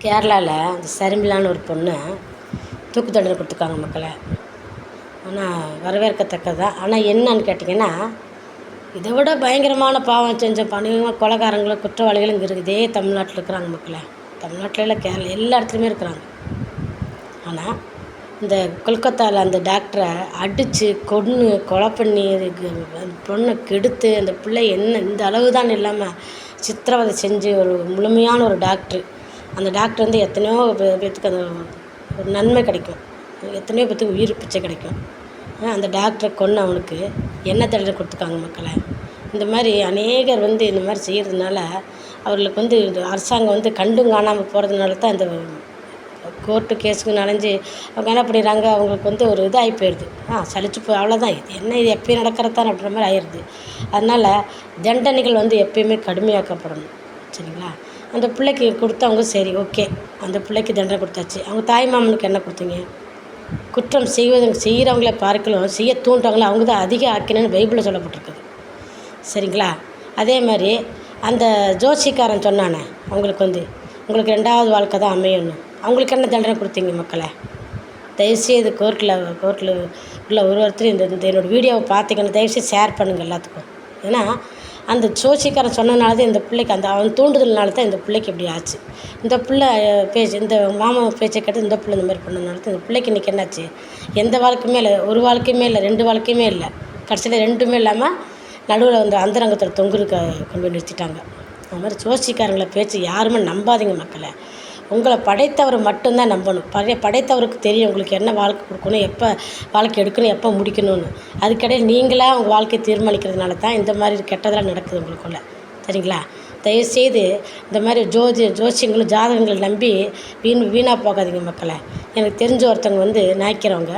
கேரளாவில் அந்த சர்மிளான்னு ஒரு பொண்ணு தூக்கு தண்டனை கொடுத்துருக்காங்க மக்களை. ஆனால் வரவேற்கத்தக்கது தான். ஆனால் என்னன்னு கேட்டிங்கன்னா, இதை விட பயங்கரமான பாவம் செஞ்ச கொலைகாரங்களும் குற்றவாளிகளும் இங்கே இருக்குது. இதே தமிழ்நாட்டில் இருக்கிறாங்க மக்களை. தமிழ்நாட்டில் இல்லை, கேரளா எல்லா இடத்துலையுமே இருக்கிறாங்க. ஆனால் இந்த கொல்கத்தாவில் அந்த டாக்டரை அடித்து கொலை பண்ணி பொண்ணை கெடுத்து அந்த பிள்ளை இந்த அளவு தான் இல்லாமல் சித்திரவதை செஞ்சு ஒரு முழுமையான ஒரு டாக்டர். அந்த டாக்டர் வந்து எத்தனையோ பேர்த்துக்கு அந்த ஒரு நன்மை கிடைக்கும், எத்தனையோ பேர்த்துக்கு உயிர் பிச்சை கிடைக்கும். அந்த டாக்டரை கொன்று அவனுக்கு என்ன தண்டனை கொடுத்துருக்காங்க மக்களை. இந்த மாதிரி அநேகர் வந்து இந்த மாதிரி செய்கிறதுனால அவர்களுக்கு வந்து அரசாங்கம் வந்து கண்டும் காணாமல் போகிறதுனால தான் இந்த கோர்ட்டு கேஸுக்கு நனைஞ்சு அவங்க என்ன பண்ணிடுறாங்க, அவங்களுக்கு வந்து ஒரு இதாகி போயிடுது. சலிச்சு போய் அவ்வளோதான், இது எப்பயும் நடக்கிறது தான் அப்படின்ற மாதிரி ஆயிடுது. அதனால் தண்டனைகள் வந்து எப்பயுமே கடுமையாக்கப்படணும். சரிங்களா? அந்த பிள்ளைக்கு கொடுத்தவங்க சரி ஓகே, அந்த பிள்ளைக்கு தண்டனை கொடுத்தாச்சு. அவங்க தாய் மாமனுக்கு என்ன கொடுத்தீங்க? குற்றம் செய்கிறவங்கள பார்க்கலாம், செய்ய தூண்டுறவங்கள அவங்க தான் அதிக ஆக்கினன்னு பைபிளில் சொல்லப்பட்டிருக்குது. சரிங்களா? அதே மாதிரி அந்த ஜோசிக்காரன் சொன்னானே, அவங்களுக்கு வந்து உங்களுக்கு 2வது வாழ்க்கை தான் அமையணும், அவங்களுக்கு என்ன தண்டனை கொடுத்தீங்க மக்களை? தயவுசெய்து கோர்ட்டில் உள்ள ஒருத்தர் இந்த என்னோடய வீடியோவை பார்த்தீங்கன்னா தயவுசெய்து ஷேர் பண்ணுங்கள் எல்லாத்துக்கும். ஏன்னா அந்த ஜோசிக்காரன் சொன்னனால தான் இந்த பிள்ளைக்கு அவன் தூண்டுதல்னால தான் இந்த பிள்ளைக்கு இப்படி ஆச்சு. இந்த பிள்ளை இந்த மாமா பேச்சை கேட்டு இந்த பிள்ளை இந்த மாதிரி பண்ணதுனால தான் இந்த பிள்ளைக்கு இன்றைக்கி என்னாச்சு? எந்த வாழ்க்கையுமே இல்லை, ஒரு வாழ்க்கையுமே இல்லை, 2 வாழ்க்கையுமே இல்லை. கடைசியில் 2மே இல்லாமல் நடுவில் வந்து அந்தரங்கத்தில் தொங்குறதுக்கு கொண்டு போய் நிறுத்திட்டாங்க. அது மாதிரி ஜோசிக்காரங்களை பேச்சு யாருமே நம்பாதீங்க மக்களை. உங்களை படைத்தவர் மட்டும்தான் நம்பணும். படைத்தவருக்கு தெரியும் உங்களுக்கு என்ன வாழ்க்கை கொடுக்கணும், எப்போ வாழ்க்கை எடுக்கணும், எப்போ முடிக்கணும்னு. அதுக்கிடையில் நீங்களாக உங்கள் வாழ்க்கையை தீர்மானிக்கிறதுனால தான் இந்த மாதிரி கெட்டதெல்லாம் நடக்குது உங்களுக்குள்ள. சரிங்களா? தயவுசெய்து இந்த மாதிரி ஜோசியங்களும் ஜாதகங்களை நம்பி வீணாக போகாதீங்க மக்களை. எனக்கு தெரிஞ்ச ஒருத்தவங்க வந்து நாய்க்கிறவங்க,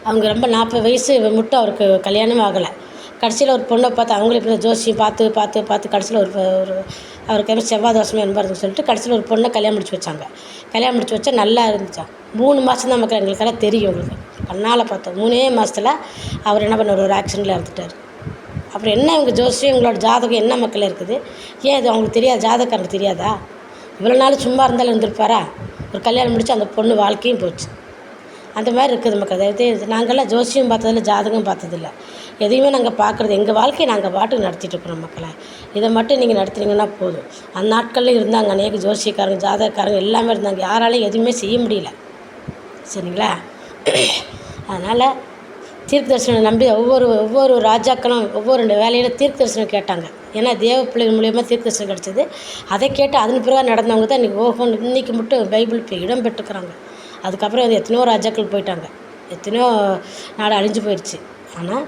அவங்க ரொம்ப 40 வயசு மட்டும் அவருக்கு கல்யாணமே ஆகலை. கடைசியில் ஒரு பொண்ணை பார்த்து அவங்களும் இப்படி ஜோசியம் பார்த்து கடைசியில் ஒரு அவருக்கு செவ்வாய் தோஷமே என்பாருன்னு சொல்லிட்டு கடைசியில் ஒரு பொண்ணை கல்யாணம் முடிச்சு வச்சாங்க. கல்யாணம் முடிச்சு வச்சா நல்லா இருந்துச்சா. 3 மாதம் தான் மக்கள் எங்களுக்கெல்லாம் தெரியும். உங்களுக்கு கண்ணால் பார்த்தோம். 3 மாதத்தில் அவர் என்ன பண்ணார், ஒரு ஆக்சிடெண்ட்டில் இறந்துட்டார். அப்புறம் என்ன இவங்க ஜோசியம் உங்களோட ஜாதகம் என்ன மக்கள் இருக்குது? ஏன் இது அவங்களுக்கு தெரியாது? ஜாதகக்காரங்களுக்கு தெரியாதா? இவ்வளோ நாள் சும்மா இருந்தாலும் இருந்திருப்பாரா? ஒரு கல்யாணம் முடிச்சு அந்த பொண்ணு வாழ்க்கையும் போச்சு. அந்த மாதிரி இருக்குது மக்கள். அதாவது நாங்கள்லாம் ஜோசியம் பார்த்ததில்ல, ஜாதகம் பார்த்ததில்ல, எதையுமே நாங்கள் பார்க்குறது எங்கள் வாழ்க்கையை நாங்கள் பாட்டுக்கு நடத்திட்டு இருக்கிறோம் மக்களை. இதை மட்டும் நீங்கள் நடத்துனீங்கன்னா போதும். அந்த நாட்களில் இருந்தாங்க அநேக ஜோசியக்காரங்க, ஜாதகக்காரங்க எல்லாமே இருந்தாங்க. யாராலையும் எதுவுமே செய்ய முடியல. சரிங்களா? அதனால் தீர்க்க தரிசனம் நம்பி ஒவ்வொரு ராஜாக்களும் ஒவ்வொரு வேலையில் தீர்க்க தரிசனம் கேட்டாங்க. ஏன்னா தேவ பிள்ளைகள் மூலியமாக தீர்க்க தரிசனம் கிடச்சிது. அதை கேட்டு அதன் பிறகு நடந்தவங்க தான் இன்றைக்கி மட்டும் பைபிள் இடம் பெற்றுக்கிறாங்க. அதுக்கப்புறம் அது எத்தனையோ ராஜாக்கள் போயிட்டாங்க, எத்தனையோ நாடு அழிஞ்சு போயிடுச்சு. ஆனால்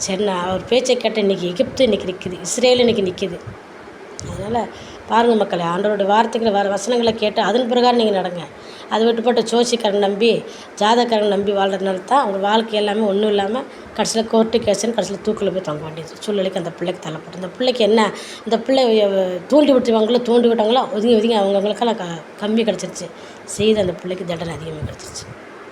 சரி, அவர் பேச்சை கேட்ட இன்றைக்கி எகிப்து இன்றைக்கி நிற்கிது, இஸ்ரேல் இன்றைக்கி நிற்கிது. அதனால் பாருங்கள் மக்களை, ஆண்டவருடைய வார்த்தைகளை வசனங்களை கேட்டு அதன் பிரகாரம் நீங்கள் நடங்க. அது விட்டுப்பட்ட ஜோசிக்காரன் நம்பி ஜாதகக்காரன் நம்பி வாழ்கிறதுனால தான் அவங்க வாழ்க்கை எல்லாமே ஒன்றும் இல்லாமல் கடைசியில் கோர்ட்டு கேஸுன்னு கடைசியில் தூக்கில் போய் தொங்க வேண்டியது சூழ்நிலைக்கு அந்த பிள்ளைக்கு தள்ளப்பட்டு. இந்த பிள்ளைக்கு என்ன, இந்த பிள்ளை தூண்டி விட்டவங்களோ ஒதுங்கி அவங்களுக்கெல்லாம் கம்மி கிடச்சிருச்சு. செய்து அந்த பிள்ளைக்கு தண்டனை அதிகமாக கிடச்சிருச்சு.